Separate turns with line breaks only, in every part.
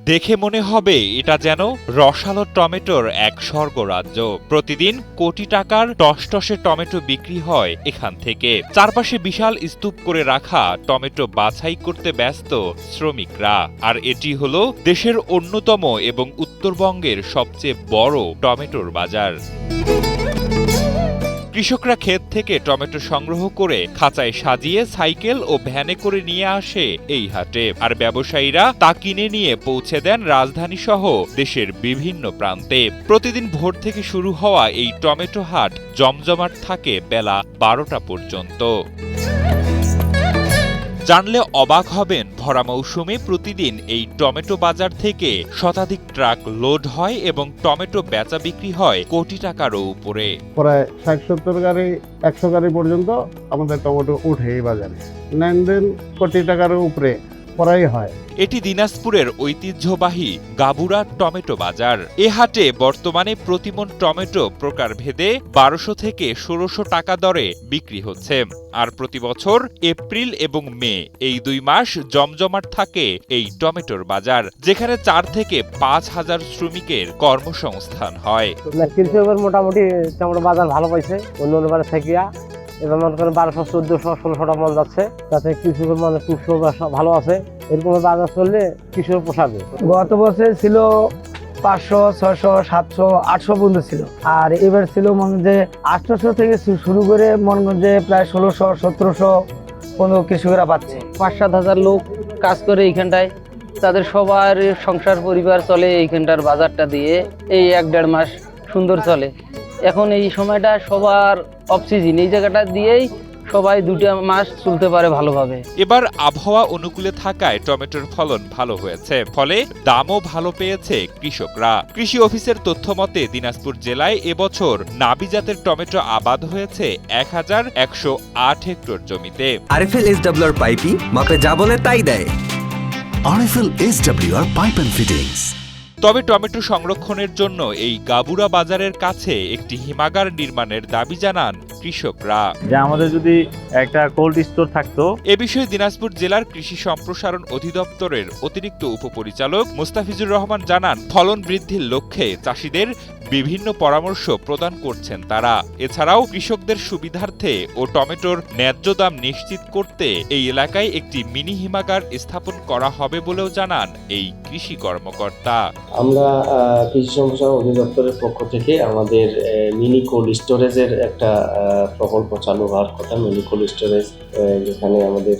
দেখে মনে হবে এটা যেন রসালো টমেটোর এক স্বর্গরাজ্য। প্রতিদিন কোটি টাকার টসটসে টমেটো বিক্রি হয় এখান থেকে। চারপাশে বিশাল স্তূপ করে রাখা টমেটো বাছাই করতে ব্যস্ত শ্রমিকরা। আর এটি হলো দেশের অন্যতম এবং উত্তরবঙ্গের সবচেয়ে বড় টমেটোর বাজার। কৃষকরা ক্ষেত থেকে টমেটো সংগ্রহ করে খাঁচায় সাজিয়ে সাইকেল ও ভ্যানে করে নিয়ে আসে এই হাটে। আর ব্যবসায়ীরা তা কিনে নিয়ে পৌঁছে দেন রাজধানী সহ দেশের বিভিন্ন প্রান্তে। প্রতিদিন ভোর থেকে শুরু হওয়া এই টমেটো হাট জমজমাট থাকে বেলা 12টা পর্যন্ত। জানলে অবাক হবেন, ভরা মৌসুমে প্রতিদিন এই টমেটো বাজার থেকে শতাধিক ট্রাক লোড হয় এবং টমেটো বেচা বিক্রি হয় কোটি টাকারও উপরে।
প্রায় 60-70 গাড়ি 100 গাড়ি পর্যন্ত আমাদের টমেটো উঠে এই বাজারে। লেনদেন কোটি টাকার উপরে প্রায় হয়।
এটি দিনাজপুরের ঐতিহ্যবাহী গাবুরা টমেটো বাজার। এ হাটে বর্তমানে প্রতিমন টমেটো প্রকারভেদে 1200 থেকে 1600 টাকা দরে বিক্রি হচ্ছে। আর প্রতি বছর এপ্রিল এবং মে এই 2 মাস জমজমাট থাকে এই টমেটোর বাজার, যেখানে 4 থেকে 5,000 শ্রমিকের কর্মসংস্থান হয়।
কৃষকের মোটামুটি টমেটো বাজার ভালো পাইছে অন্য বাজার থেকে। এবার মনে করেন 1200, 1400, 1600 মন যাচ্ছে, তাতে কৃষকের মানে টুকশো ভালো আছে। এরকম বাজার চললে কৃষক পোষাবে।
গত বছর ছিল 500, 600, 700, 800 পর্যন্ত ছিল। আর এবার ছিল মনে যে 800 থেকে শুরু করে মনে প্রায় 1600, 1700 পর্যন্ত কৃষকেরা পাচ্ছে।
5-7 হাজার লোক কাজ করে এইখানটায়, তাদের সবার সংসার পরিবার চলে এইখানটার বাজারটা দিয়ে। এই 1-1.5 মাস সুন্দর চলে। এখন এই সময়টা সবার অফ সিজন, এই জায়গাটা দিয়েই সবাই 2 মাস চলতে পারে ভালোভাবে।
এবার আবহাওয়া অনুকূলে থাকায় টমেটোর ফলন ভালো হয়েছে, ফলে দামও ভালো পেয়েছে কৃষকরা। কৃষি অফিসের তথ্য মতে দিনাজপুর জেলায় এবছর নাবি জাতের টমেটো আবাদ হয়েছে 1108 হেক্টর জমিতে।
আরএফএল এসডব্লিউআর পাইপই মাপে যা বলে তাই দেয়।
RFL SWR pipe and fittings.
তবে টমেটো সংরক্ষণের জন্য এই গাবুরা বাজারের কাছে একটি হিমাগার নির্মাণের দাবি জানান কৃষকরা।
যে আমাদের যদি একটা কোল্ড স্টোর থাকতো।
এ বিষয়ে দিনাজপুর জেলার কৃষি সম্প্রসারণ অধিদপ্তরের অতিরিক্ত উপপরিচালক মুস্তাফিজুর রহমান জানান, ফলন বৃদ্ধির লক্ষ্যে চাষিদের বিভিন্ন পরামর্শ প্রদান করছেন তারা। এছাড়াও কৃষকদের সুবিধার্থে ও টমেটোর ন্যায্য দাম নিশ্চিত করতে এই এলাকায় একটি মিনি হিমাগার স্থাপন করা হবে বলেও জানান এই কৃষি কর্মকর্তা।
আমরা কৃষি সম্প্রসারণ অধিদপ্তরের পক্ষ থেকে আমাদের মিনি কোল্ড স্টোরেজের একটা প্রকল্প চালু হওয়ার কথা। মিনি কোল্ড স্টোরেজ, যেখানে আমাদের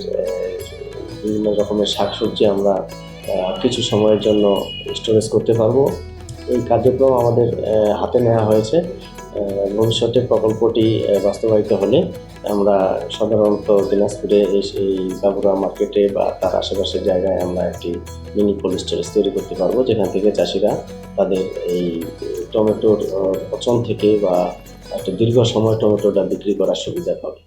বিভিন্ন রকমের শাকসবজি আমরা কিছু সময়ের জন্য স্টোরেজ করতে পারবো। এই কার্যক্রম আমাদের হাতে নেওয়া হয়েছে। ভবিষ্যতে প্রকল্পটি বাস্তবায়িত হলে আমরা সাধারণত দিনাজপুরে এই গাবুরা মার্কেটে বা তার আশেপাশের জায়গায় আমরা একটি মিনি কোল্ড স্টোরেজ তৈরি করতে পারবো, যেখান থেকে চাষিরা তাদের এই টমেটোর পচন থেকে বা একটা দীর্ঘ সময় টমেটোটা বিক্রি করার সুবিধা পাবে।